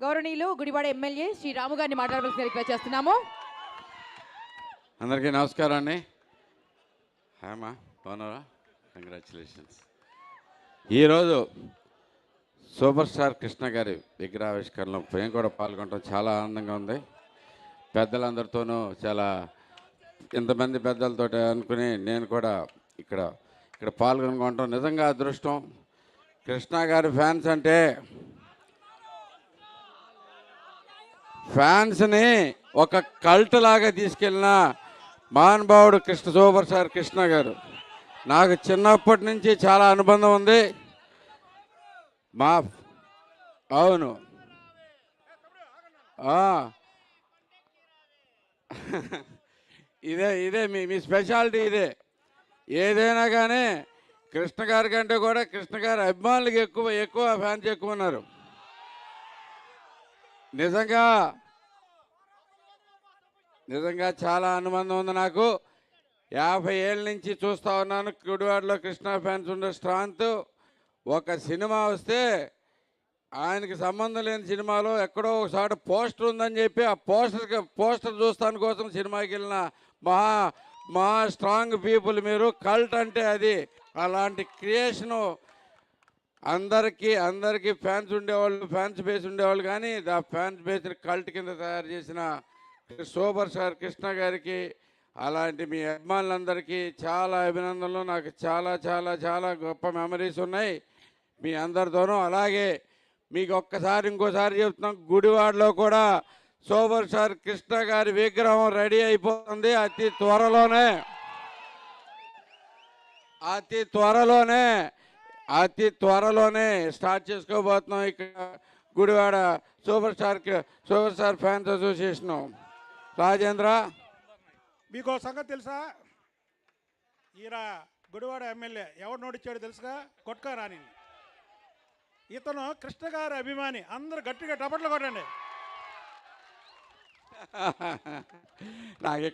గౌరవనీయులు గుడివాడ ఎమ్మెల్యే శ్రీ రాము గారిని మాట్లాడవలసిన రిక్వెస్ట్ చేస్తున్నాము. అందరికీ నమస్కారం అండి. హాయమ్మా, బాగున్నారా? కంగ్రాచులేషన్స్. ఈరోజు సూపర్ స్టార్ కృష్ణ గారి విగ్రహావిష్కరణలో మేము కూడా పాల్గొనడం చాలా ఆనందంగా ఉంది. పెద్దలందరితోనూ చాలా ఇంతమంది పెద్దలతో అనుకుని నేను కూడా ఇక్కడ పాల్గొనడం నిజంగా అదృష్టం. కృష్ణ గారి ఫ్యాన్స్ అంటే ఫ్యాన్స్ని ఒక కల్ట్ లాగా తీసుకెళ్ళిన మహానుభావుడు సూపర్ స్టార్ కృష్ణ గారు. నాకు చిన్నప్పటి నుంచి చాలా అనుబంధం ఉంది. అవును ఇదే మీ స్పెషాలిటీ ఇదే. ఏదైనా కానీ కృష్ణ గారి కంటే కూడా కృష్ణ గారి అభిమానులకి ఎక్కువ ఫ్యాన్స్ ఎక్కువ ఉన్నారు. నిజంగా చాలా అనుబంధం ఉంది నాకు. 50 ఏళ్ళ నుంచి చూస్తూ ఉన్నాను గుడివాడలో కృష్ణ ఫ్యాన్స్ ఉండే స్ట్రాంత్. ఒక సినిమా వస్తే ఆయనకి సంబంధం లేని సినిమాలో ఎక్కడో ఒకసారి పోస్టర్ ఉందని చెప్పి ఆ పోస్టర్ చూస్తాను కోసం సినిమాకి వెళ్ళిన మహా స్ట్రాంగ్ పీపుల్ మీరు. కల్ట్ అంటే అది. అలాంటి క్రియేషను అందరికీ ఫ్యాన్స్ ఉండేవాళ్ళు, ఫ్యాన్స్ బేస్ ఉండేవాళ్ళు, కానీ ఆ ఫ్యాన్స్ బేస్ని కల్ట్ కింద తయారు చేసిన సూపర్ స్టార్ కృష్ణ గారికి, అలాంటి మీ అభిమానులందరికీ చాలా అభినందనలు. నాకు చాలా చాలా చాలా గొప్ప మెమరీస్ ఉన్నాయి మీ అందరితోనూ. అలాగే మీకు ఇంకోసారి చెప్తున్నాం, గుడివాడలో కూడా సూపర్ స్టార్ కృష్ణ గారి విగ్రహం రెడీ అయిపోతుంది. అతి త్వరలోనే స్టార్ట్ చేసుకోబోతున్నాం ఇక్కడ Gudivada super star fans association. Rajendra, మీకు సంగతి తెలుసా? ఈయన గుడివాడ ఎమ్మెల్యే ఎవరు నోటిచ్చాడు తెలుసుగా? కొట్కా రాని. ఇతను కృష్ణ గారి అభిమాని. అందరు గట్టిగా టపట్లు కొట్టండి. నాకు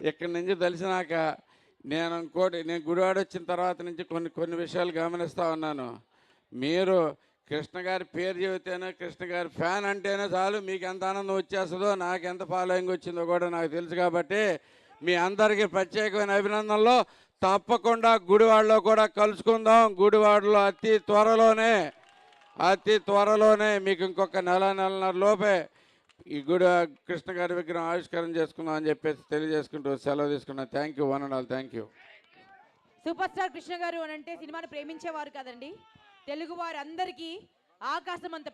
ఇక్కడి నుంచి తెలిసినాక నేను గుడివాడ వచ్చిన తర్వాత నుంచి కొన్ని విషయాలు గమనిస్తూ ఉన్నాను. మీరు కృష్ణ గారి పేరు చెబితేనే, కృష్ణ గారి ఫ్యాన్ అంటేనే చాలు మీకు ఎంత ఆనందం వచ్చేస్తుందో, నాకు ఎంత ఫాలోయింగ్ వచ్చిందో కూడా నాకు తెలుసు. కాబట్టి మీ అందరికీ ప్రత్యేకమైన అభినందనలు. తప్పకుండా గుడివాడలో కూడా కలుసుకుందాం. గుడివాడలో అతి త్వరలోనే మీకు ఇంకొక నెలన్నర లోపే ఈ కృష్ణ గారి విగ్రహం ఆవిష్కరణ చేసుకుందాం అని చెప్పేసి తెలియజేసుకుంటూ సెలవు తీసుకున్నాను. Thank you, one and all. Thank you. Super star Krishna గారు అని అంటే సినిమాను ప్రేమించేవారు కదండి. తెలుగు వారందరికీ ఆకాశం అంత